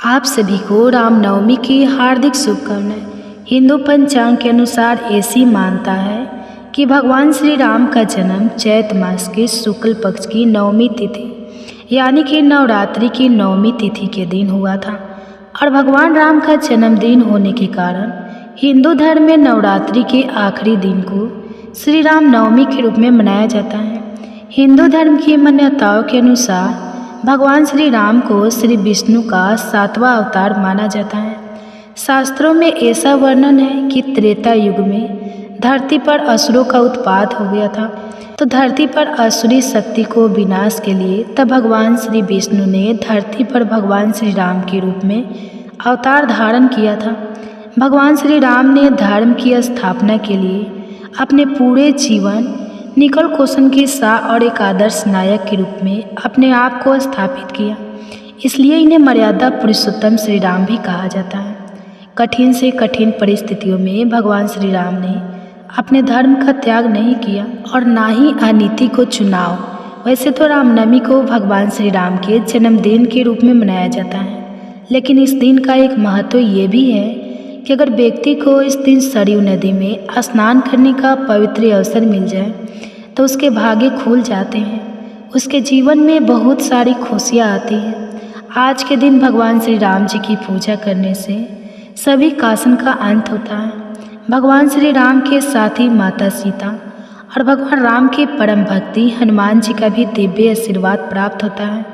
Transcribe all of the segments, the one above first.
आप सभी को रामनवमी की हार्दिक शुभकामनाएं। हिंदू पंचांग के अनुसार ऐसी मानता है कि भगवान श्री राम का जन्म चैत मास के शुक्ल पक्ष की नवमी तिथि यानी कि नवरात्रि की नवमी तिथि के दिन हुआ था और भगवान राम का जन्मदिन होने के कारण हिंदू धर्म में नवरात्रि के आखिरी दिन को श्री राम नवमी के रूप में मनाया जाता है। हिंदू धर्म की मान्यताओं के अनुसार भगवान श्री राम को श्री विष्णु का 7वां अवतार माना जाता है। शास्त्रों में ऐसा वर्णन है कि त्रेता युग में धरती पर असुरों का उत्पात हो गया था, तो धरती पर असुरी शक्ति को विनाश के लिए तब भगवान श्री विष्णु ने धरती पर भगवान श्री राम के रूप में अवतार धारण किया था। भगवान श्री राम ने धर्म की स्थापना के लिए अपने पूरे जीवन निकल कोशन के शाह और एक आदर्श नायक के रूप में अपने आप को स्थापित किया, इसलिए इन्हें मर्यादा पुरुषोत्तम श्री राम भी कहा जाता है। कठिन से कठिन परिस्थितियों में भगवान श्री राम ने अपने धर्म का त्याग नहीं किया और ना ही अनीति को चुनाव। वैसे तो रामनवमी को भगवान श्री राम के जन्मदिन के रूप में मनाया जाता है, लेकिन इस दिन का एक महत्व ये भी है कि अगर व्यक्ति को इस दिन सरयू नदी में स्नान करने का पवित्र अवसर मिल जाए तो उसके भाग्य खुल जाते हैं, उसके जीवन में बहुत सारी खुशियाँ आती हैं। आज के दिन भगवान श्री राम जी की पूजा करने से सभी कासन का अंत होता है। भगवान श्री राम के साथ ही माता सीता और भगवान राम के परम भक्ति हनुमान जी का भी दिव्य आशीर्वाद प्राप्त होता है।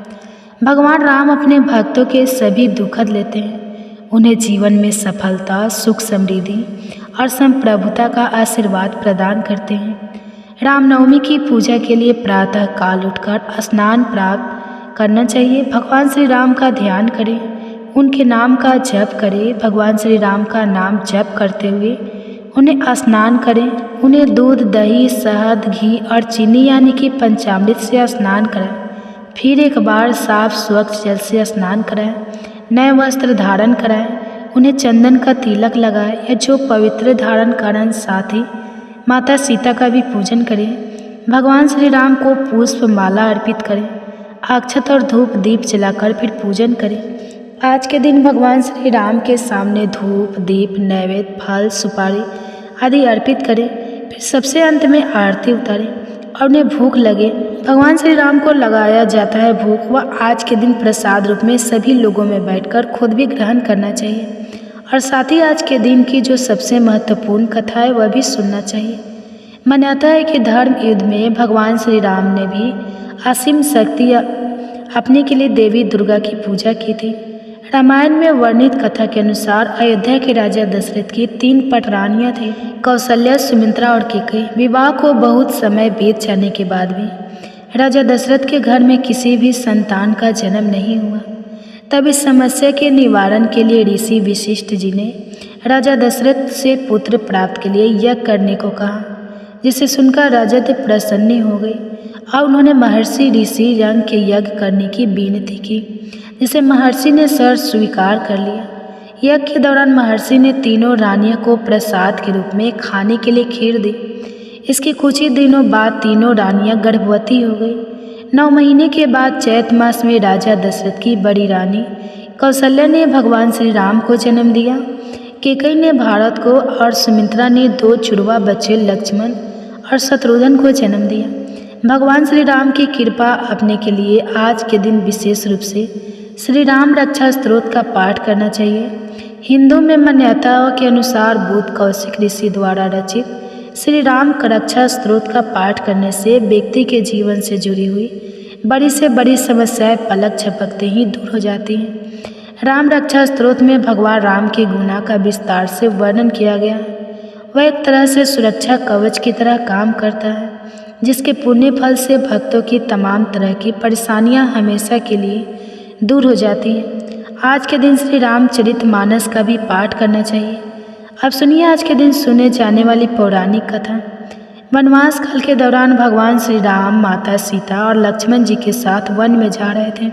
भगवान राम अपने भक्तों के सभी दुखद लेते हैं, उन्हें जीवन में सफलता, सुख, समृद्धि और संप्रभुता का आशीर्वाद प्रदान करते हैं। रामनवमी की पूजा के लिए प्रातः काल उठकर स्नान प्राप्त करना चाहिए। भगवान श्री राम का ध्यान करें, उनके नाम का जप करें। भगवान श्री राम का नाम जप करते हुए उन्हें स्नान करें। उन्हें दूध, दही, शहद, घी और चीनी यानी कि पंचामृत से स्नान कराएं। फिर एक बार साफ स्वच्छ जल से स्नान कराएं। नए वस्त्र धारण कराएं। उन्हें चंदन का तिलक लगाएं या जो पवित्र धारण करें। साथ ही माता सीता का भी पूजन करें। भगवान श्री राम को पुष्प माला अर्पित करें। अक्षत और धूप दीप जलाकर फिर पूजन करें। आज के दिन भगवान श्री राम के सामने धूप, दीप, नैवेद्य, फल, सुपारी आदि अर्पित करें। फिर सबसे अंत में आरती उतारें और उन्हें भूख लगे। भगवान श्री राम को लगाया जाता है भूख, वह आज के दिन प्रसाद रूप में सभी लोगों में बैठकर खुद भी ग्रहण करना चाहिए और साथ ही आज के दिन की जो सबसे महत्वपूर्ण कथा है वह भी सुनना चाहिए। मान्यता है कि धर्म युद्ध में भगवान श्री राम ने भी असीम शक्ति अपने के लिए देवी दुर्गा की पूजा की थी। रामायण में वर्णित कथा के अनुसार अयोध्या के राजा दशरथ की 3 पटरानियाँ थीं, कौशल्या, सुमित्रा और कैकेयी। विवाह को बहुत समय बीत जाने के बाद भी राजा दशरथ के घर में किसी भी संतान का जन्म नहीं हुआ। तब इस समस्या के निवारण के लिए ऋषि वशिष्ठ जी ने राजा दशरथ से पुत्र प्राप्त के लिए यज्ञ करने को कहा, जिसे सुनकर राजा प्रसन्न हो गई और उन्होंने महर्षि ऋषि रंग के यज्ञ करने की विनती की, जिसे महर्षि ने स्वीकार कर लिया। यज्ञ के दौरान महर्षि ने तीनों रानियों को प्रसाद के रूप में खाने के लिए खीर दी। इसके कुछ ही दिनों बाद तीनों रानियां गर्भवती हो गई। 9 महीने के बाद चैत मास में राजा दशरथ की बड़ी रानी कौशल्या ने भगवान श्री राम को जन्म दिया। कैकेयी ने भारत को और सुमित्रा ने 2 जुड़वा बच्चे लक्ष्मण और शत्रुघ्न को जन्म दिया। भगवान श्री राम की कृपा अपने के लिए आज के दिन विशेष रूप से श्री राम रक्षा स्तोत्र का पाठ करना चाहिए। हिंदू में मान्यताओं के अनुसार बुद्ध कौशिक ऋषि द्वारा रचित श्री राम का रक्षा स्तोत्र का पाठ करने से व्यक्ति के जीवन से जुड़ी हुई बड़ी से बड़ी समस्याएं पलक झपकते ही दूर हो जाती हैं। राम रक्षा स्तोत्र में भगवान राम के गुणों का विस्तार से वर्णन किया गया है। वह एक तरह से सुरक्षा कवच की तरह काम करता है, जिसके पुण्य फल से भक्तों की तमाम तरह की परेशानियां हमेशा के लिए दूर हो जाती हैं। आज के दिन श्री रामचरितमानस का भी पाठ करना चाहिए। अब सुनिए आज के दिन सुने जाने वाली पौराणिक कथा। वनवास काल के दौरान भगवान श्री राम माता सीता और लक्ष्मण जी के साथ वन में जा रहे थे।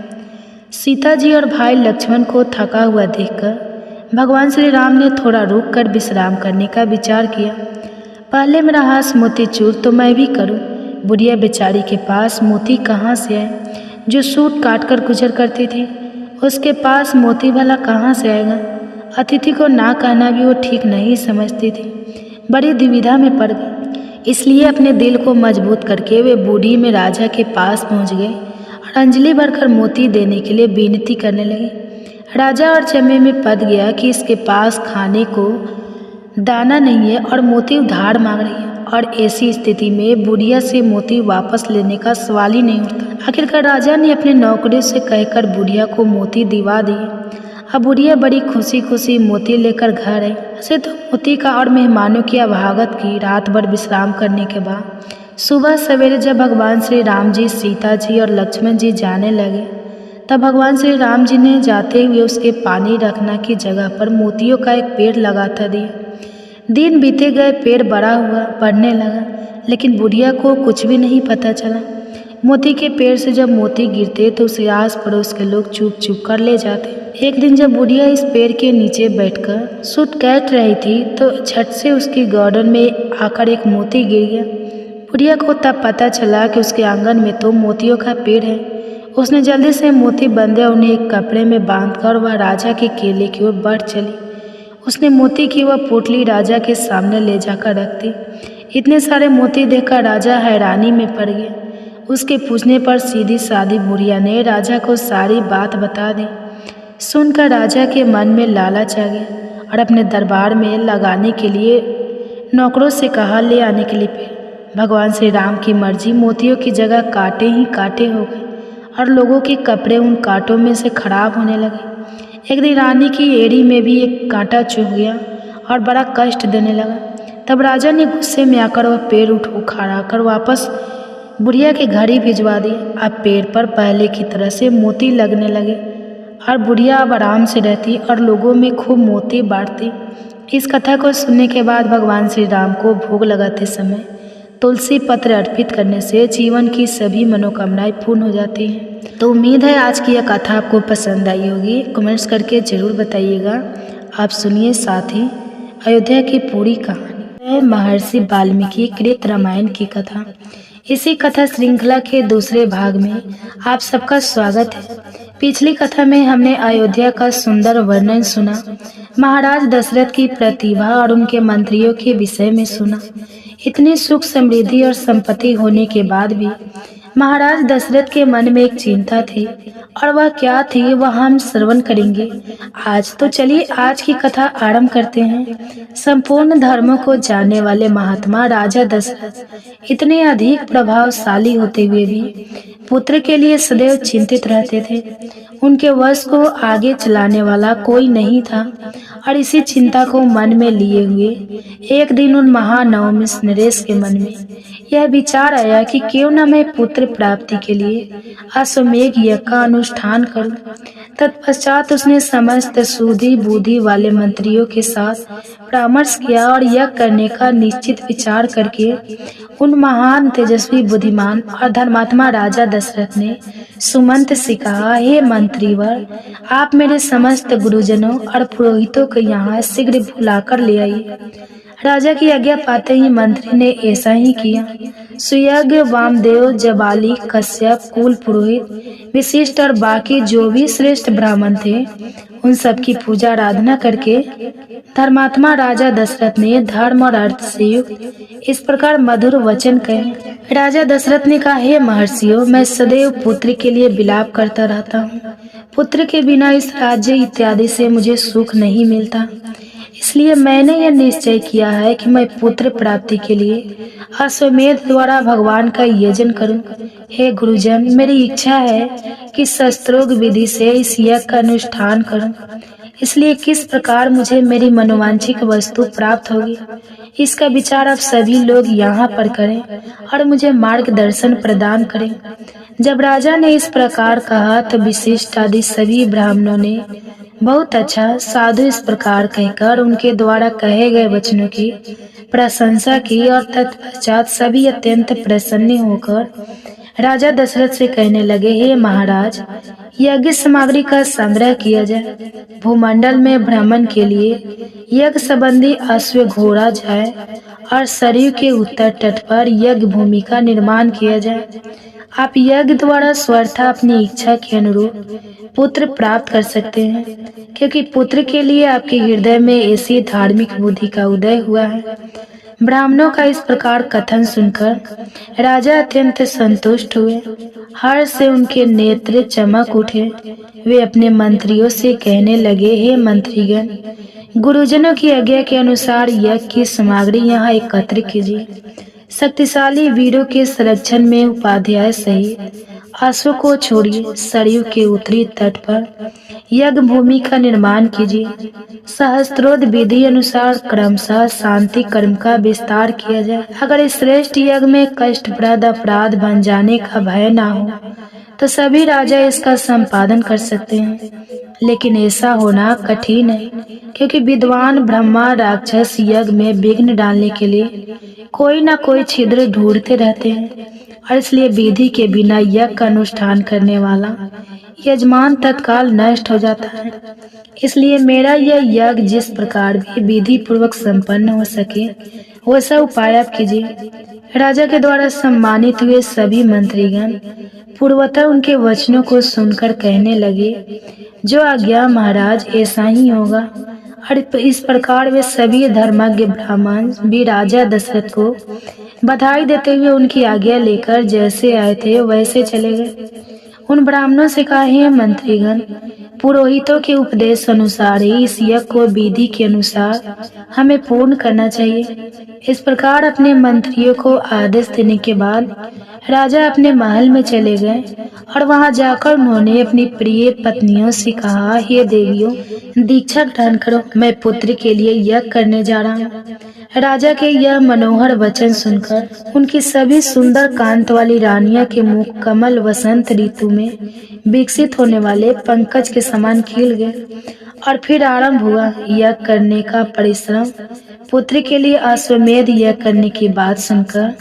सीता जी और भाई लक्ष्मण को थका हुआ देखकर भगवान श्री राम ने थोड़ा रुक कर विश्राम करने का विचार किया। पहले मेरा हाथ मोती चूर तो मैं भी करूं। बुढ़िया बेचारी के पास मोती कहाँ से आए, जो सूट काट कर गुजर करती थी। उसके पास मोती भला कहाँ से आएगा। अतिथि को ना कहना भी वो ठीक नहीं समझती थी। बड़ी दुविधा में पड़ गई। इसलिए अपने दिल को मजबूत करके वे बूढ़ी में राजा के पास पहुंच गए और अंजलि भरकर मोती देने के लिए विनती करने लगे। राजा और चमे में पड़ गया कि इसके पास खाने को दाना नहीं है और मोती उधार मांग रही है, और ऐसी स्थिति में बुढ़िया से मोती वापस लेने का सवाल ही नहीं उठता। आखिरकार राजा ने अपने नौकरी से कहकर बुढ़िया को मोती दिवा दिए। अब बुढ़िया बड़ी खुशी खुशी मोती लेकर घर आई। उसे तो मोती का और मेहमानों की अभागत की। रात भर विश्राम करने के बाद सुबह सवेरे जब भगवान श्री राम जी, सीता जी और लक्ष्मण जी जाने लगे, तब भगवान श्री राम जी ने जाते हुए उसके पानी रखना की जगह पर मोतियों का एक पेड़ लगाता दिया। दिन बीते गए, पेड़ बड़ा हुआ, बढ़ने लगा, लेकिन बुढ़िया को कुछ भी नहीं पता चला। मोती के पेड़ से जब मोती गिरते तो उसे आस पड़ोस के लोग चुप चुप कर ले जाते। एक दिन जब बुढ़िया इस पेड़ के नीचे बैठकर सूत काट रही थी तो झट से उसकी गर्दन में आकर एक मोती गिर गया। बुढ़िया को तब पता चला कि उसके आंगन में तो मोतियों का पेड़ है। उसने जल्दी से मोती बंधे उन्हें एक कपड़े में बांधकर वह राजा के केले की ओर बढ़ चली। उसने मोती की वह पोटली राजा के सामने ले जाकर रख दी। इतने सारे मोती देखकर राजा हैरानी में पड़ गया। उसके पूछने पर सीधी सादी बुढ़िया ने राजा को सारी बात बता दी। सुनकर राजा के मन में लालच आ गया और अपने दरबार में लगाने के लिए नौकरों से कहा ले आने के लिए पेड़। भगवान श्री राम की मर्जी, मोतियों की जगह कांटे ही कांटे हो गए और लोगों के कपड़े उन कांटों में से खराब होने लगे। एक दिन रानी की एड़ी में भी एक कांटा चुभ गया और बड़ा कष्ट देने लगा। तब राजा ने गुस्से में आकर वह पेड़ उखाड़ा कर वापस बुढ़िया के घर ही भिजवा दिया। अब पेड़ पर पहले की तरह से मोती लगने लगे और बुढ़िया अब आराम से रहती और लोगों में खूब मोती बांटती। इस कथा को सुनने के बाद भगवान श्री राम को भोग लगाते समय तुलसी पत्र अर्पित करने से जीवन की सभी मनोकामनाएं पूर्ण हो जाती हैं। तो उम्मीद है आज की यह कथा आपको पसंद आई होगी। कमेंट्स करके ज़रूर बताइएगा। आप सुनिए साथ ही अयोध्या की पूरी कहानी है महर्षि वाल्मीकि कृत रामायण की कथा। इसी कथा श्रृंखला के दूसरे भाग में आप सबका स्वागत है। पिछली कथा में हमने अयोध्या का सुंदर वर्णन सुना, महाराज दशरथ की प्रतिभा और उनके मंत्रियों के विषय में सुना। इतनी सुख समृद्धि और संपत्ति होने के बाद भी महाराज दशरथ के मन में एक चिंता थी, और वह क्या थी वह हम श्रवण करेंगे आज। तो चलिए आज की कथा आरंभ करते हैं। संपूर्ण धर्मों को जानने वाले महात्मा राजा दशरथ इतने अधिक प्रभावशाली होते हुए भी पुत्र के लिए सदैव चिंतित रहते थे। उनके वश को आगे चलाने वाला कोई नहीं था, और इसी चिंता को मन में लिए हुए एक दिन उन महानवमी नरेश के मन में यह विचार आया कि क्यों न मैं पुत्र प्राप्ति के लिए अश्वमेघ यज्ञ का अनुष्ठान करूं। तत्पश्चात उसने समस्त सुधि बुद्धि वाले मंत्रियों के साथ परामर्श किया और यज्ञ करने का निश्चित विचार करके उन महान तेजस्वी बुद्धिमान और धर्मात्मा राजा दशरथ ने सुमंत से कहा, हे मंत्रीवर, आप मेरे समस्त गुरुजनों और पुरोहितों को यहाँ शीघ्र बुलाकर ले आइए। राजा की आज्ञा पाते ही मंत्री ने ऐसा ही किया। सुयज्ञ, वामदेव, जबाली, कश्यप, कुल पुरोहित, विशिष्ट और बाकी जो भी श्रेष्ठ ब्राह्मण थे, उन सब की पूजा आराधना करके धर्मात्मा राजा दशरथ ने धर्म और अर्थ से युक्त इस प्रकार मधुर वचन कहे। राजा दशरथ ने कहा, हे महर्षियों, मैं सदैव पुत्र के लिए विलाप करता रहता हूँ। पुत्र के बिना इस राज्य इत्यादि से मुझे सुख नहीं मिलता। इसलिए मैंने यह निश्चय किया है कि मैं पुत्र प्राप्ति के लिए अश्वमेध द्वारा भगवान का यजन करूं। हे गुरुजन, मेरी इच्छा है कि शस्त्रोक्त विधि से इस यज्ञ का अनुष्ठान करूं। इसलिए किस प्रकार मुझे मेरी मनोवांछित वस्तु प्राप्त होगी, इसका विचार आप सभी लोग यहाँ पर करें और मुझे मार्गदर्शन प्रदान करें। जब राजा ने इस प्रकार कहा तो विशिष्ट आदि सभी ब्राह्मणों ने बहुत अच्छा साधु इस प्रकार कहकर उनके द्वारा कहे गए वचनों की प्रशंसा की, और तत्पश्चात सभी अत्यंत प्रसन्न होकर राजा दशरथ से कहने लगे, हे महाराज, यज्ञ सामग्री का संग्रह किया जाए। भूमंडल में भ्रमण के लिए यज्ञ संबंधी अश्व घोड़ा जाए और सरयू के उत्तर तट पर यज्ञ भूमि का निर्माण किया जाए। आप यज्ञ द्वारा स्वतः अपनी इच्छा के अनुरूप पुत्र प्राप्त कर सकते हैं, क्योंकि पुत्र के लिए आपके हृदय में ऐसी धार्मिक बुद्धि का उदय हुआ है। ब्राह्मणों का इस प्रकार कथन सुनकर राजा अत्यंत संतुष्ट हुए। हर्ष से उनके नेत्र चमक उठे। वे अपने मंत्रियों से कहने लगे, हे मंत्रीगण, गुरुजनों की आज्ञा के अनुसार यज्ञ की सामग्री यहाँ एकत्र कीजिए। शक्तिशाली वीरों के संरक्षण में उपाध्याय सहित अश्व को छोड़िए। सरयू के उत्तरी तट पर यज्ञ भूमि का निर्माण कीजिए। सहस्त्रोध विधि अनुसार क्रमशः शांति कर्म का विस्तार किया जाए। अगर इस श्रेष्ठ यज्ञ में कष्टप्रद अपराध बन जाने का भय ना हो तो सभी राजा इसका संपादन कर सकते हैं, लेकिन ऐसा होना कठिन है, क्योंकि विद्वान ब्रह्मा राक्षस यज्ञ में विघ्न डालने के लिए कोई ना कोई छिद्र ढूंढते रहते हैं, और इसलिए विधि के बिना यज्ञ का अनुष्ठान करने वाला यजमान तत्काल नष्ट हो जाता है। इसलिए मेरा यह यज्ञ जिस प्रकार भी विधि पूर्वक संपन्न हो सके वैसा उपाय आप कीजिए। राजा के द्वारा सम्मानित हुए सभी मंत्रीगण पूर्वतः उनके वचनों को सुनकर कहने लगे, जो आज्ञा महाराज, ऐसा ही होगा। और इस प्रकार वे सभी धर्मज्ञ ब्राह्मण भी राजा दशरथ को बधाई देते हुए उनकी आज्ञा लेकर जैसे आए थे वैसे चले गए। उन ब्राह्मणों से कहा, हे मंत्रीगण, पुरोहितों के उपदेश अनुसार ही इस यज्ञ को विधि के अनुसार हमें पूर्ण करना चाहिए। इस प्रकार अपने मंत्रियों को आदेश देने के बाद राजा अपने महल में चले गए, और वहां जाकर उन्होंने अपनी प्रिय पत्नियों से कहा, हे देवियों, दीक्षा ग्रहण करो, मैं पुत्र के लिए यज्ञ करने जा रहा हूँ। राजा के यह मनोहर वचन सुनकर उनकी सभी सुंदर कांत वाली रानियां के मुख कमल वसंत ऋतु में विकसित होने वाले पंकज के समान खिल गए। और फिर आरंभ हुआ यज्ञ करने का परिश्रम। पुत्र के लिए अश्वमेध यज्ञ करने की बात सुनकर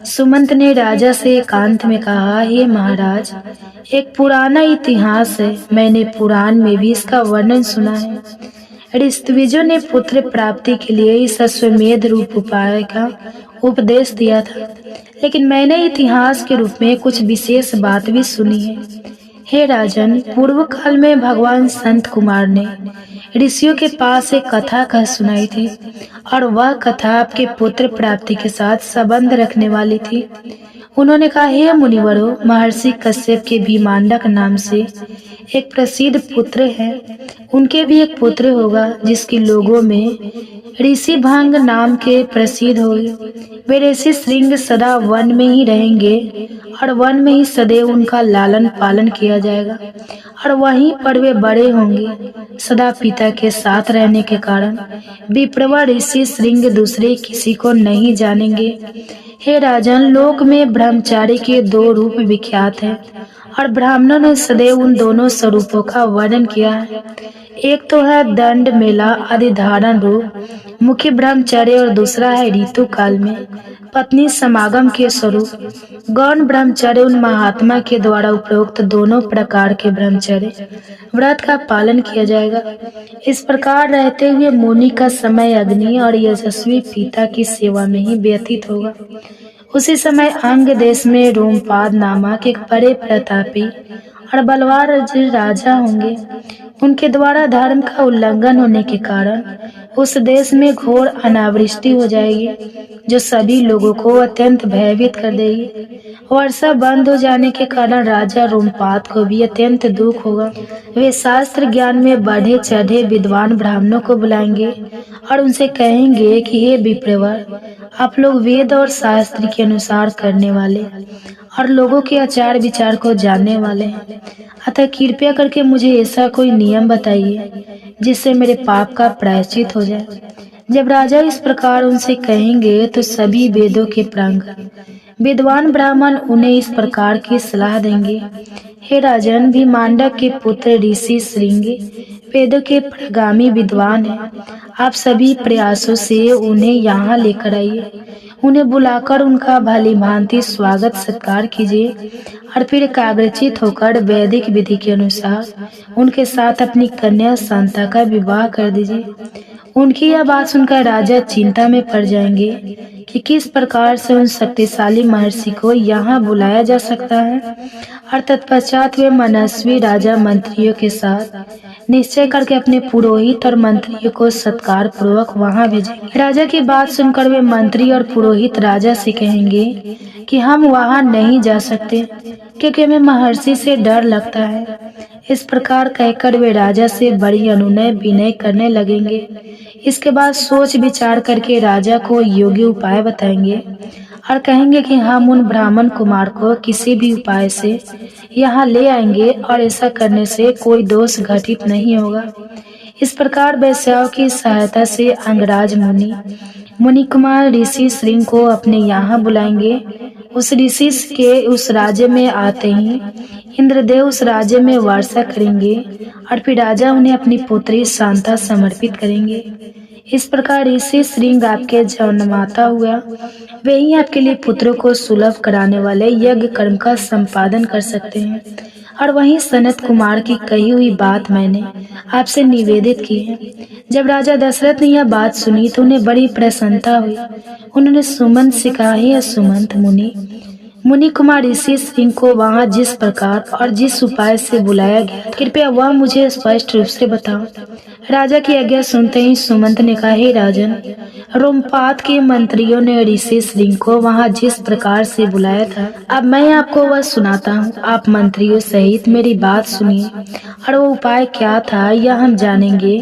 सुमंत ने राजा से एकांत में कहा, हे महाराज, एक पुराना इतिहास है, मैंने पुराण में भी इसका वर्णन सुना है। ऋत्विजों ने पुत्र प्राप्ति के लिए इस अश्वमेध रूप उपाय का उपदेश दिया था, लेकिन मैंने इतिहास के रूप में कुछ विशेष बात भी सुनी है। हे राजन, पूर्व काल में भगवान संत कुमार ने ऋषियों के पास एक कथा कह सुनाई थी, और वह कथा आपके पुत्र प्राप्ति के साथ संबंध रखने वाली थी। उन्होंने कहा, हे मुनिवरों, महर्षि कश्यप के भीमांडक नाम से एक प्रसिद्ध पुत्र है। उनके भी एक पुत्र होगा जिसके लोगों में ऋषि भंग नाम के प्रसिद्ध होंगे। वे ऋषि श्रृंग सदा वन में ही रहेंगे, और वन में ही सदैव उनका लालन पालन किया जाएगा, और वहीं पर वे बड़े होंगे। सदा पिता के साथ रहने के कारण विप्रवा ऋषि श्रृंग दूसरे किसी को नहीं जानेंगे। हे राजन, लोक में ब्रह्मचारी के दो रूप विख्यात हैं, और ब्राह्मणों ने सदैव उन दोनों स्वरूपों का वर्णन किया है। एक तो है दंड मेला आदि धारण रूप मुख्य ब्रह्मचर्य, और दूसरा है ऋतु काल में पत्नी समागम के स्वरूप गौण ब्रह्मचर्य। उन महात्मा के द्वारा उपरोक्त दोनों प्रकार के ब्रह्मचर्य व्रत का पालन किया जाएगा। इस प्रकार रहते हुए मुनि का समय अग्नि और यशस्वी पिता की सेवा में ही व्यतीत होगा। उसी समय अंग देश में रोमपाद नामक एक बड़े प्रतापी और बलवान राजा होंगे। उनके द्वारा धर्म का उल्लंघन होने के कारण उस देश में घोर अनावृष्टि हो जाएगी, जो सभी लोगों को अत्यंत भयभीत कर देगी। वर्षा बंद हो जाने के कारण राजा रोमपाद को भी अत्यंत दुख होगा। वे शास्त्र ज्ञान में बढ़े चढ़े विद्वान ब्राह्मणों को बुलाएंगे और उनसे कहेंगे कि हे विप्रवर, आप लोग वेद और शास्त्र के अनुसार करने वाले और लोगों के आचार विचार को जानने वाले हैं, अतः कृपया करके मुझे ऐसा कोई नियम बताइए जिससे मेरे पाप का प्रायश्चित हो जाए। जब राजा इस प्रकार उनसे कहेंगे तो सभी वेदों के प्रांगण विद्वान ब्राह्मण उन्हें इस प्रकार की सलाह देंगे, हे राजन, भीमांडक के पुत्र ऋषि श्रृंग वेदों के प्रगामी विद्वान हैं। आप सभी प्रयासों से उन्हें यहाँ लेकर आइए, उन्हें बुलाकर उनका भली भांति स्वागत सत्कार कीजिए और फिर एकाग्रचित होकर वैदिक विधि के अनुसार उनके साथ अपनी कन्या शांता का विवाह कर दीजिए। उनकी यह बात सुनकर राजा चिंता में पड़ जाएंगे कि किस प्रकार से उन शक्तिशाली महर्षि को यहाँ बुलाया जा सकता है। और तत्पश्चात वे मनस्वी राजा मंत्रियों के साथ निश्चय करके अपने पुरोहित और मंत्रियों को सत्कार पूर्वक वहां भेजेंगे। राजा की बात सुनकर वे मंत्री और पुरोहित राजा से कहेंगे कि हम वहां नहीं जा सकते क्योंकि हमें महर्षि से डर लगता है। इस प्रकार कहकर वे राजा से बड़ी अनुनय विनय करने लगेंगे। इसके बाद सोच विचार करके राजा को योग्य उपाय बताएंगे और कहेंगे कि हम उन ब्राह्मण कुमार को किसी भी उपाय से यहाँ ले आएंगे और ऐसा करने से कोई दोष घटित नहीं होगा। इस प्रकार वैश्याओं की सहायता से अंगराज मुनि कुमार ऋषि श्रृंग को अपने यहाँ बुलाएंगे। उस ऋषि के उस राज्य में आते ही इंद्रदेव उस राज्य में वर्षा करेंगे और फिर राजा उन्हें अपनी पुत्री शांता समर्पित करेंगे। इस प्रकार ऋषि श्रृंग आपके जन्मदाता हुआ, वे ही आपके लिए पुत्रों को सुलभ कराने वाले यज्ञ कर्म का संपादन कर सकते हैं। और वहीं सनत कुमार की कही हुई बात मैंने आपसे निवेदित की है। जब राजा दशरथ ने यह बात सुनी तो उन्हें बड़ी प्रसन्नता हुई। उन्होंने सुमंत से कहा, हे सुमंत मुनि कुमार ऋषि श्रृंग को वहाँ जिस प्रकार और जिस उपाय से बुलाया गया, कृपया वह मुझे स्पष्ट रूप से बताओ। राजा की आज्ञा सुनते ही सुमंत ने कहा, हे राजन, रोमपाद के मंत्रियों ने ऋषि श्रृंग को वहाँ जिस प्रकार से बुलाया था, अब मैं आपको वह सुनाता हूँ। आप मंत्रियों सहित मेरी बात सुनिए और वो उपाय क्या था यह हम जानेंगे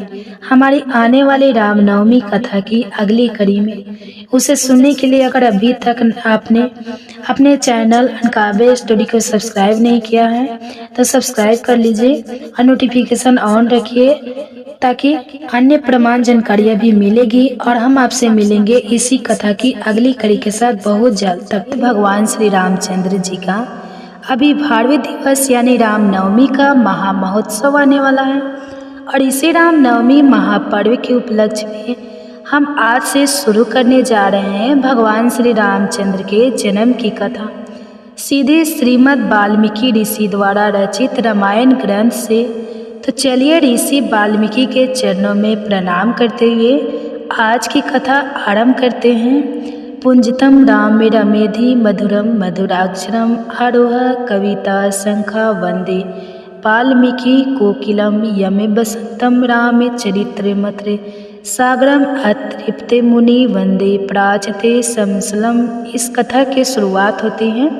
हमारी आने वाली रामनवमी कथा की अगली कड़ी में। उसे सुनने के लिए अगर अभी तक आपने अपने चैनल अनकाव्य स्टोरी को सब्सक्राइब नहीं किया है तो सब्सक्राइब कर लीजिए और नोटिफिकेशन ऑन रखिए ताकि अन्य प्रमाण जानकारियाँ भी मिलेगी। और हम आपसे मिलेंगे इसी कथा की अगली कड़ी के साथ बहुत जल्द। तब तक भगवान श्री रामचंद्र जी का अभी 12वें दिवस यानी रामनवमी का महामहोत्सव आने वाला है और इसी रामनवमी महापर्व के उपलक्ष्य में हम आज से शुरू करने जा रहे हैं भगवान श्री रामचंद्र के जन्म की कथा सीधे श्रीमद् वाल्मीकि ऋषि द्वारा रचित रामायण ग्रंथ से। तो चलिए ऋषि वाल्मीकि के चरणों में प्रणाम करते हुए आज की कथा आरंभ करते हैं। पुंजतम राम रमेधि मधुरम मधुराक्षरम आरोह कविता शंखा वंदे वाल्मीकि कोकिलम यमे बसंतम राम चरित्र मत्रे सागरम अतृप्ते मुनि वंदे प्राचते समसलम। इस कथा की शुरुआत होती है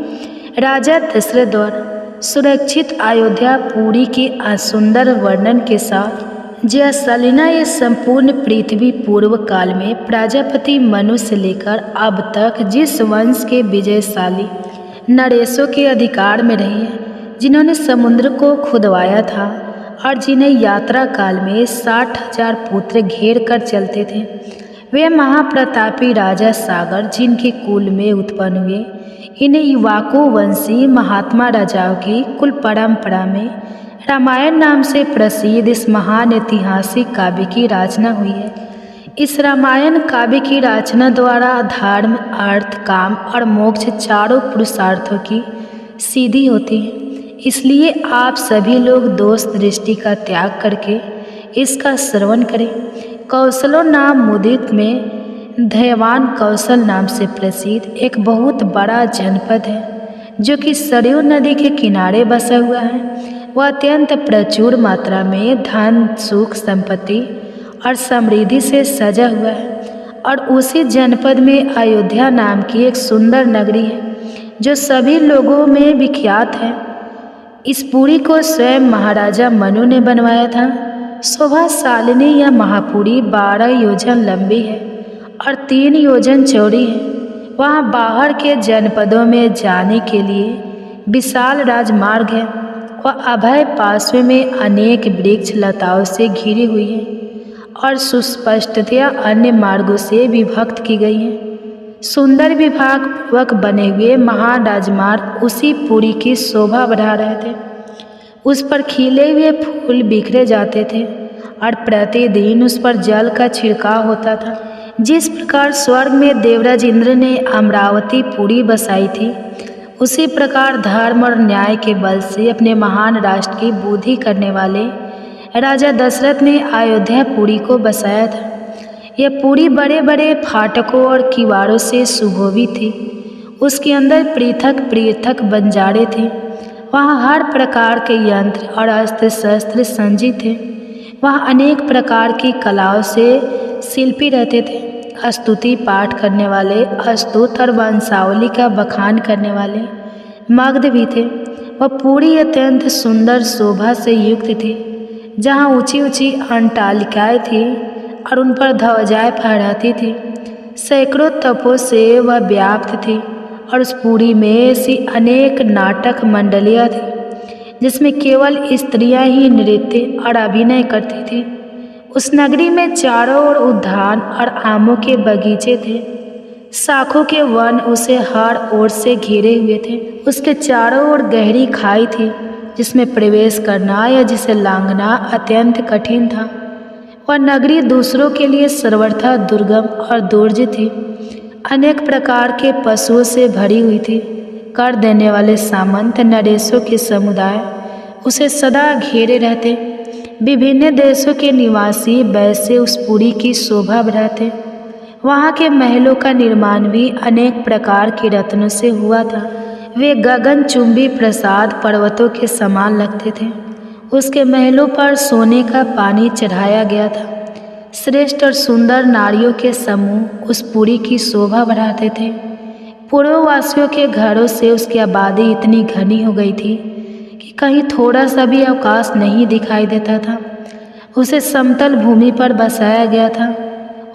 राजा दशरथ द्वारा सुरक्षित अयोध्या पुरी के सुंदर वर्णन के साथ। जयशालिना ये संपूर्ण पृथ्वी पूर्व काल में प्रजापति मनु से लेकर अब तक जिस वंश के विजयशाली नरेशों के अधिकार में रही है, जिन्होंने समुद्र को खुदवाया था और जिन्हें यात्रा काल में 60,000 पुत्र घेर कर चलते थे। वे महाप्रतापी राजा सागर जिनके कुल में उत्पन्न हुए, इन्हें इक्ष्वाकु वंशी महात्मा राजाओं की कुल परंपरा में रामायण नाम से प्रसिद्ध इस महान ऐतिहासिक काव्य की रचना हुई है। इस रामायण काव्य की रचना द्वारा धर्म अर्थ काम और मोक्ष चारों पुरुषार्थों की सिद्धि होती है। इसलिए आप सभी लोग दोष दृष्टि का त्याग करके इसका श्रवण करें। कौशलो नाम मुदित में धैवान कौशल नाम से प्रसिद्ध एक बहुत बड़ा जनपद है जो कि सरयू नदी के किनारे बसा हुआ है। वह अत्यंत प्रचुर मात्रा में धन सुख संपत्ति और समृद्धि से सजा हुआ है। और उसी जनपद में अयोध्या नाम की एक सुंदर नगरी है जो सभी लोगों में विख्यात है। इस पुरी को स्वयं महाराजा मनु ने बनवाया था। शोभाशालिनी यह महापुरी 12 योजन लंबी है और 3 योजन चौड़ी है। वहाँ बाहर के जनपदों में जाने के लिए विशाल राजमार्ग है। वह अभय पार्श्व में अनेक वृक्ष लताओं से घिरी हुई है और सुस्पष्टतया अन्य मार्गों से विभक्त की गई है। सुंदर विभाग पूर्वक बने हुए महान राजमार्ग उसी पुरी की शोभा बढ़ा रहे थे। उस पर खिले हुए फूल बिखरे जाते थे और प्रतिदिन उस पर जल का छिड़काव होता था। जिस प्रकार स्वर्ग में देवराज इंद्र ने अमरावती पुरी बसाई थी, उसी प्रकार धर्म और न्याय के बल से अपने महान राष्ट्र की बुद्धि करने वाले राजा दशरथ ने अयोध्या पुरी को बसाया था। यह पूरी बड़े बड़े फाटकों और किवाड़ों से सुशोभित थी। उसके अंदर पृथक पृथक बंजारे थे। वहाँ हर प्रकार के यंत्र और अस्त्र शस्त्र संजीत थे। वहाँ अनेक प्रकार की कलाओं से शिल्पी रहते थे। स्तुति पाठ करने वाले, स्तुत और वंशावली का बखान करने वाले मग्ध भी थे। वह पूरी अत्यंत सुंदर शोभा से युक्त थी। जहाँ ऊंची ऊंची अंटालिकाएँ थी और उन पर ध्वजाएँ फहराती थी। सैकड़ों तपों से वह व्याप्त थी और उस पुरी में ऐसी अनेक नाटक मंडलियाँ थी जिसमें केवल स्त्रियां ही नृत्य और अभिनय करती थी। उस नगरी में चारों ओर उद्यान और आमों के बगीचे थे। शाखों के वन उसे हर ओर से घेरे हुए थे। उसके चारों ओर गहरी खाई थी जिसमें प्रवेश करना या जिसे लांघना अत्यंत कठिन था। वह नगरी दूसरों के लिए सर्वथा दुर्गम और दुर्ज थी। अनेक प्रकार के पशुओं से भरी हुई थी। कर देने वाले सामंत नरेशों के समुदाय उसे सदा घेरे रहते। विभिन्न देशों के निवासी वैसे उस पुरी की शोभा बढ़ाते। वहाँ के महलों का निर्माण भी अनेक प्रकार के रत्नों से हुआ था। वे गगनचुंबी प्रासाद पर्वतों के समान लगते थे। उसके महलों पर सोने का पानी चढ़ाया गया था। श्रेष्ठ और सुंदर नारियों के समूह उस पुरी की शोभा बढ़ाते थे। पूर्ववासियों के घरों से उसकी आबादी इतनी घनी हो गई थी कि कहीं थोड़ा सा भी अवकाश नहीं दिखाई देता था। उसे समतल भूमि पर बसाया गया था।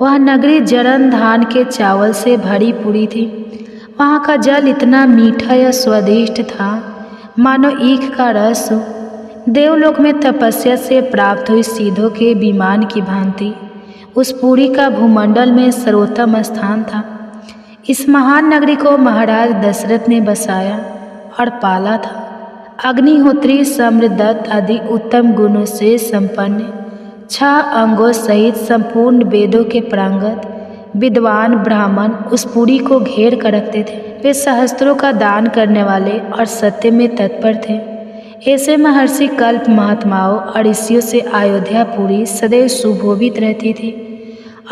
वह नगरी जरन धान के चावल से भरी पूरी थी। वहाँ का जल इतना मीठा या स्वादिष्ट था मानो ईख का रस हो। देवलोक में तपस्या से प्राप्त हुई सीधों के विमान की भांति उस पुरी का भूमंडल में सर्वोत्तम स्थान था। इस महान नगरी को महाराज दशरथ ने बसाया और पाला था। अग्निहोत्री सम्रदत्त आदि उत्तम गुणों से संपन्न 6 अंगों सहित संपूर्ण वेदों के प्रांगत विद्वान ब्राह्मण उस पुरी को घेर कर रखते थे। वे सहस्त्रों का दान करने वाले और सत्य में तत्पर थे। ऐसे महर्षि कल्प महात्माओं और ऋषियों से अयोध्या पुरी सदैव सुशोभित रहती थी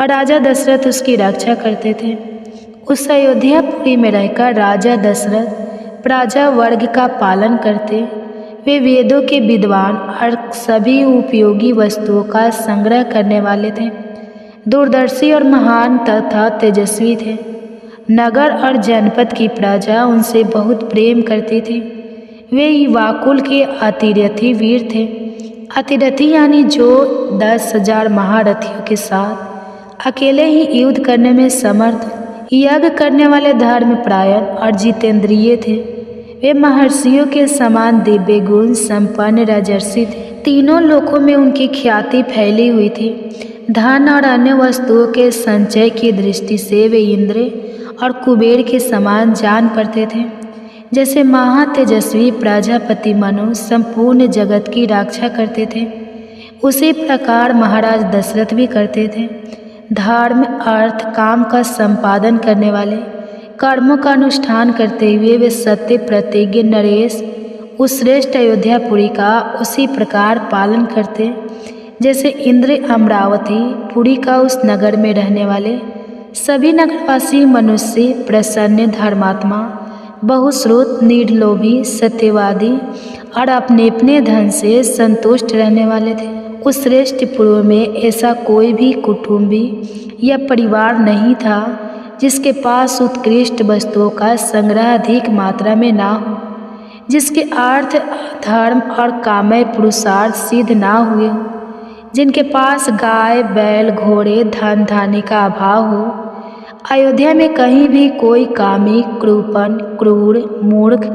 और राजा दशरथ उसकी रक्षा करते थे। उस अयोध्या पुरी में रहकर राजा दशरथ प्रजा वर्ग का पालन करते। वे वेदों के विद्वान और सभी उपयोगी वस्तुओं का संग्रह करने वाले थे। दूरदर्शी और महान तथा तेजस्वी थे। नगर और जनपद की प्रजा उनसे बहुत प्रेम करती थी। वे वाकुल के अतिरथी वीर थे। अतिरथी यानी जो 10,000 महारथियों के साथ अकेले ही युद्ध करने में समर्थ, यज्ञ करने वाले धर्मपरायण और जितेंद्रिय थे। वे महर्षियों के समान दिव्य गुण संपन्न राजर्षि थे। तीनों लोकों में उनकी ख्याति फैली हुई थी। धन और अन्य वस्तुओं के संचय की दृष्टि से वे इंद्र और कुबेर के समान जान पड़ते थे। जैसे महातेजस्वी प्रजापति मनु संपूर्ण जगत की रक्षा करते थे, उसी प्रकार महाराज दशरथ भी करते थे। धर्म अर्थ काम का संपादन करने वाले, कर्मों का अनुष्ठान करते हुए वे सत्य प्रतिज्ञ नरेश उस श्रेष्ठ अयोध्यापुरी का उसी प्रकार पालन करते जैसे इंद्र अमरावती पुरी का उस नगर में रहने वाले सभी नगरवासी मनुष्य प्रसन्न, धर्मात्मा, बहुश्रुत, निर्लोभी, सत्यवादी और अपने अपने धन से संतुष्ट रहने वाले थे। उस श्रेष्ठ पूर्व में ऐसा कोई भी कुटुंबी या परिवार नहीं था जिसके पास उत्कृष्ट वस्तुओं का संग्रह अधिक मात्रा में ना हो, जिसके अर्थ, धर्म और कामय पुरुषार्थ सिद्ध ना हुए हो, जिनके पास गाय, बैल, घोड़े, धन धान्य का अभाव हो। अयोध्या में कहीं भी कोई कामी, कृपण, क्रूर, मूर्ख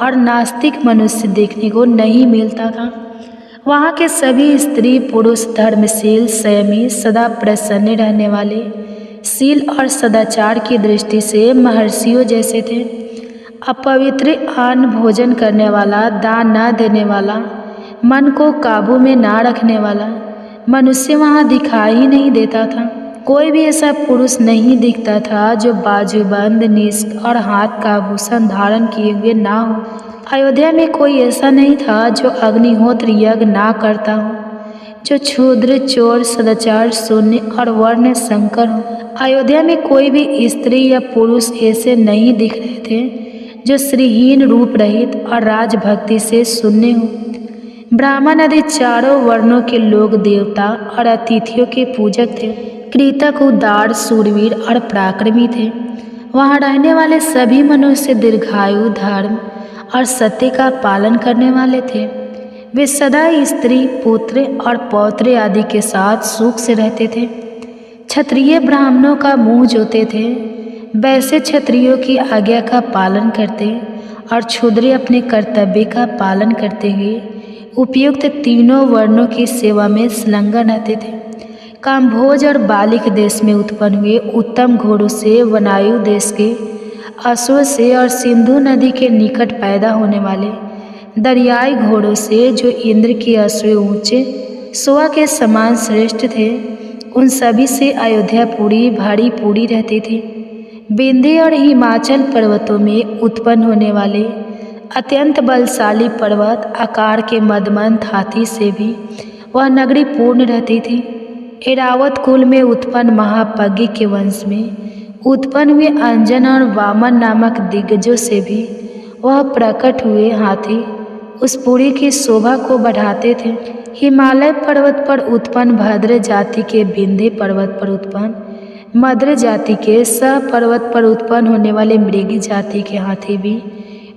और नास्तिक मनुष्य देखने को नहीं मिलता था। वहाँ के सभी स्त्री पुरुष धर्मशील, संयमी, सदा प्रसन्न रहने वाले, शील और सदाचार की दृष्टि से महर्षियों जैसे थे। अपवित्र अन्न भोजन करने वाला, दान न देने वाला, मन को काबू में ना रखने वाला मनुष्य वहाँ दिखाई ही नहीं देता था। कोई भी ऐसा पुरुष नहीं दिखता था जो बाजूबंद, निष्क और हाथ का आभूषण धारण किए हुए ना हो। अयोध्या में कोई ऐसा नहीं था जो अग्निहोत्र यज्ञ ना करता हो, जो क्षुद्र, चोर, सदाचार शून्य और वर्ण संकर हो। अयोध्या में कोई भी स्त्री या पुरुष ऐसे नहीं दिख रहे थे जो श्रीहीन, रूप रहित और राजभक्ति से शून्य हो। ब्राह्मण आदि चारों वर्णों के लोग देवता और अतिथियों के पूजक थे। कृतक, उदार, शूरवीर और पराक्रमी थे। वहाँ रहने वाले सभी मनुष्य दीर्घायु, धर्म और सत्य का पालन करने वाले थे। वे सदा स्त्री, पुत्र और पौत्र आदि के साथ सुख से रहते थे। क्षत्रिय ब्राह्मणों का मुँह जोते थे, वैसे क्षत्रियों की आज्ञा का पालन करते और क्षुद्र अपने कर्तव्य का पालन करते हुए उपयुक्त तीनों वर्णों की सेवा में संलग्न रहते थे। काम्भोज और बालिक देश में उत्पन्न हुए उत्तम घोड़ों से, वनायु देश के अश्व से और सिंधु नदी के निकट पैदा होने वाले दरियाई घोड़ों से, जो इंद्र के अश्व ऊंचे सोआ के समान श्रेष्ठ थे, उन सभी से अयोध्या पूरी भारी पूरी रहती थी। विंध्य और हिमाचल पर्वतों में उत्पन्न होने वाले अत्यंत बलशाली पर्वत आकार के मदमंत हाथी से भी वह नगरी पूर्ण रहती थी। ऐरावत कुल में उत्पन्न महापज्ञ के वंश में उत्पन्न हुए अंजन और वामन नामक दिग्गजों से भी वह प्रकट हुए हाथी उस पुरी की शोभा को बढ़ाते थे। हिमालय पर्वत पर उत्पन्न भद्र जाति के, विंध्य पर्वत पर उत्पन्न मद्र जाति के, सह पर्वत पर उत्पन्न होने वाले मृगी जाति के हाथी भी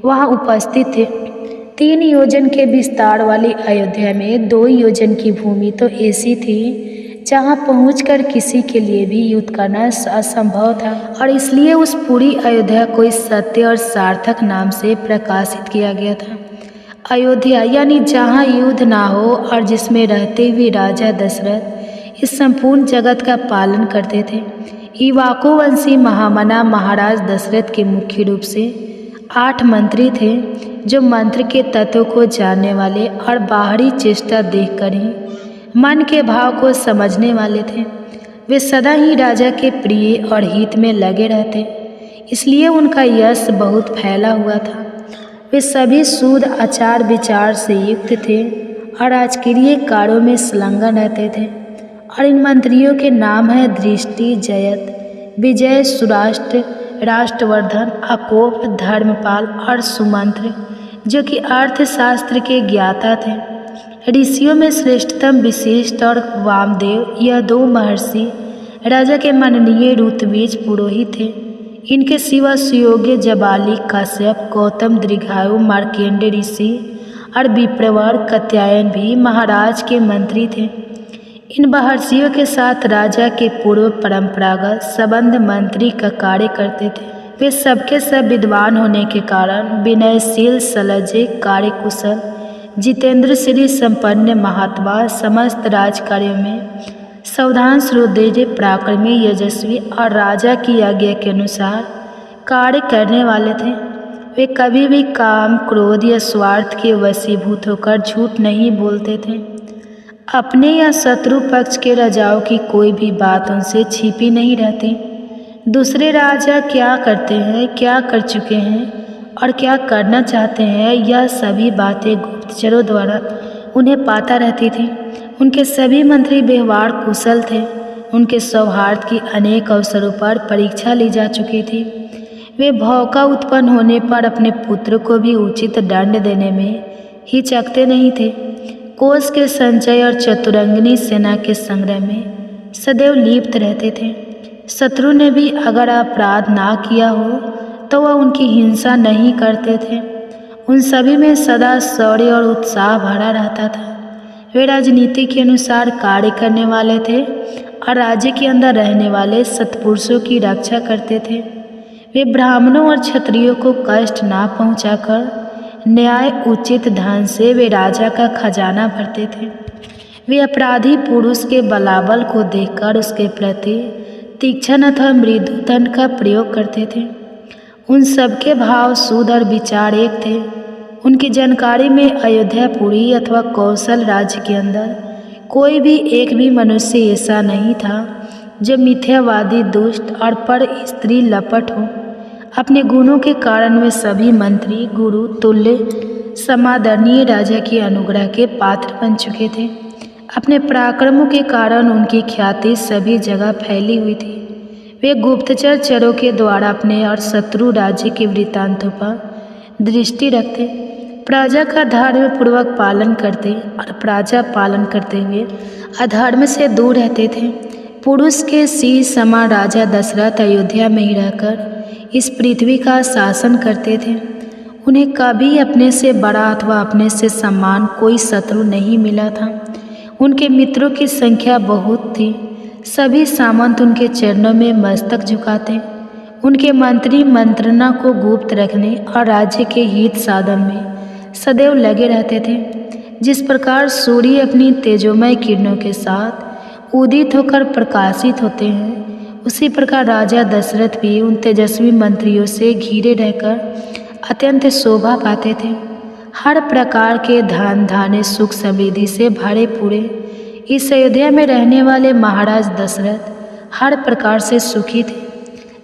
वहाँ उपस्थित थे। 3 योजन के विस्तार वाली अयोध्या में 2 योजन की भूमि तो ऐसी थी जहाँ पहुंचकर किसी के लिए भी युद्ध करना असंभव था, और इसलिए उस पूरी अयोध्या को इस सत्य और सार्थक नाम से प्रकाशित किया गया था। अयोध्या यानी जहाँ युद्ध ना हो और जिसमें रहते हुए राजा दशरथ इस संपूर्ण जगत का पालन करते थे। इवाको वंशी महामना महाराज दशरथ के मुख्य रूप से 8 मंत्री थे, जो मंत्र के तत्व को जानने वाले और बाहरी चेष्टा देखकर ही मन के भाव को समझने वाले थे। वे सदा ही राजा के प्रिय और हित में लगे रहते, इसलिए उनका यश बहुत फैला हुआ था। वे सभी शुद्ध आचार विचार से युक्त थे और राजकीय कार्यों में संलग्न रहते थे। और इन मंत्रियों के नाम हैं दृष्टि, जयत, विजय, सुराष्ट्र, राष्ट्रवर्धन, अकोप, धर्मपाल और सुमंत्र, जो कि अर्थशास्त्र के ज्ञाता थे। ऋषियों में श्रेष्ठतम विशिष्ट और वामदेव, यह 2 महर्षि राजा के माननीय ऋतुबीज पुरोहित थे। इनके सिवा सुयोग्य, जबाली, काश्यप, गौतम, दीर्घायु, मार्कंडेय ऋषि और विप्रवर, कात्यायन भी महाराज के मंत्री थे। इन महर्षियों के साथ राजा के पूर्व परंपरागत संबंध मंत्री का कार्य करते थे। वे सबके सब विद्वान होने के कारण विनयशील, सलज्जे, कार्यकुशल, जितेंद्र श्री संपन्न महात्मा, समस्त राज कार्यों में सावधान, श्रोतेय, पराक्रमी, यशस्वी और राजा की आज्ञा के अनुसार कार्य करने वाले थे। वे कभी भी काम, क्रोध या स्वार्थ के वशीभूत होकर झूठ नहीं बोलते थे। अपने या शत्रु पक्ष के राजाओं की कोई भी बात उनसे छिपी नहीं रहती। दूसरे राजा क्या करते हैं, क्या कर चुके हैं और क्या करना चाहते हैं, यह सभी बातें गुप्तचरों द्वारा उन्हें पाता रहती थी। उनके सभी मंत्री व्यवहार कुशल थे। उनके सौहार्द की अनेक अवसरों पर परीक्षा ली जा चुकी थी। वे भय का उत्पन्न होने पर अपने पुत्र को भी उचित दंड देने में हिचकते नहीं थे। कोष के संचय और चतुरंगिनी सेना के संग्रह में सदैव लिप्त रहते थे। शत्रु ने भी अगर अपराध ना किया हो तो वह उनकी हिंसा नहीं करते थे। उन सभी में सदा शौर्य और उत्साह भरा रहता था। वे राजनीति के अनुसार कार्य करने वाले थे और राज्य के अंदर रहने वाले सत्पुरुषों की रक्षा करते थे। वे ब्राह्मणों और क्षत्रियों को कष्ट ना पहुंचाकर न्याय उचित धन से वे राजा का खजाना भरते थे। वे अपराधी पुरुष के बलाबल को देखकर उसके प्रति तीक्ष्ण अथवा मृदु दंड का प्रयोग करते थे। उन सबके भाव, शुद्ध और विचार एक थे। उनकी जानकारी में अयोध्यापुरी अथवा कौशल राज्य के अंदर कोई भी एक भी मनुष्य ऐसा नहीं था जो मिथ्यावादी, दुष्ट और पर स्त्री लपट हो। अपने गुणों के कारण वे सभी मंत्री, गुरु तुल्य, समादरणीय राजा के अनुग्रह के पात्र बन चुके थे। अपने पराक्रमों के कारण उनकी ख्याति सभी जगह फैली हुई थी। वे गुप्तचर चरों के द्वारा अपने और शत्रु राज्य के वृत्तांतों पर दृष्टि रखते, प्रजा का धर्म पूर्वक पालन करते और प्रजा पालन करते हुए अधर्म से दूर रहते थे। पुरुष के शीश समान राजा दशरथ अयोध्या में ही रहकर इस पृथ्वी का शासन करते थे। उन्हें कभी अपने से बड़ा अथवा अपने से समान कोई शत्रु नहीं मिला था। उनके मित्रों की संख्या बहुत थी। सभी सामंत उनके चरणों में मस्तक झुकाते, उनके मंत्री मंत्रणा को गुप्त रखने और राज्य के हित साधन में सदैव लगे रहते थे। जिस प्रकार सूर्य अपनी तेजोमय किरणों के साथ उदित होकर प्रकाशित होते हैं, उसी प्रकार राजा दशरथ भी उन तेजस्वी मंत्रियों से घिरे रहकर अत्यंत शोभा पाते थे। हर प्रकार के धन धान्य सुख समृद्धि से भरे पूरे इस अयोध्या में रहने वाले महाराज दशरथ हर प्रकार से सुखी थे।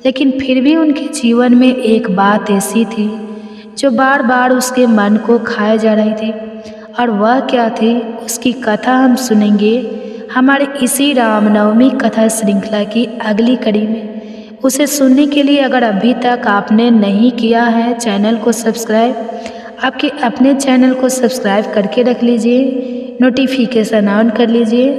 लेकिन फिर भी उनके जीवन में एक बात ऐसी थी जो बार बार उसके मन को खाए जा रही थी। और वह क्या थी, उसकी कथा हम सुनेंगे हमारे इसी रामनवमी कथा श्रृंखला की अगली कड़ी में। उसे सुनने के लिए अगर अभी तक आपने नहीं किया है चैनल को सब्सक्राइब, आपके अपने चैनल को सब्सक्राइब करके रख लीजिए, नोटिफिकेशन ऑन कर लीजिए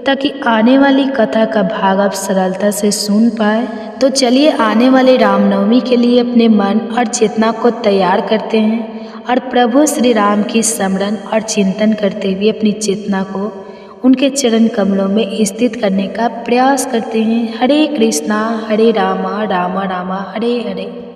ताकि आने वाली कथा का भाग आप सरलता से सुन पाए। तो चलिए आने वाले रामनवमी के लिए अपने मन और चेतना को तैयार करते हैं और प्रभु श्री राम की स्मरण और चिंतन करते हुए अपनी चेतना को उनके चरण कमलों में स्थित करने का प्रयास करते हैं। हरे कृष्णा हरे रामा रामा रामा हरे हरे।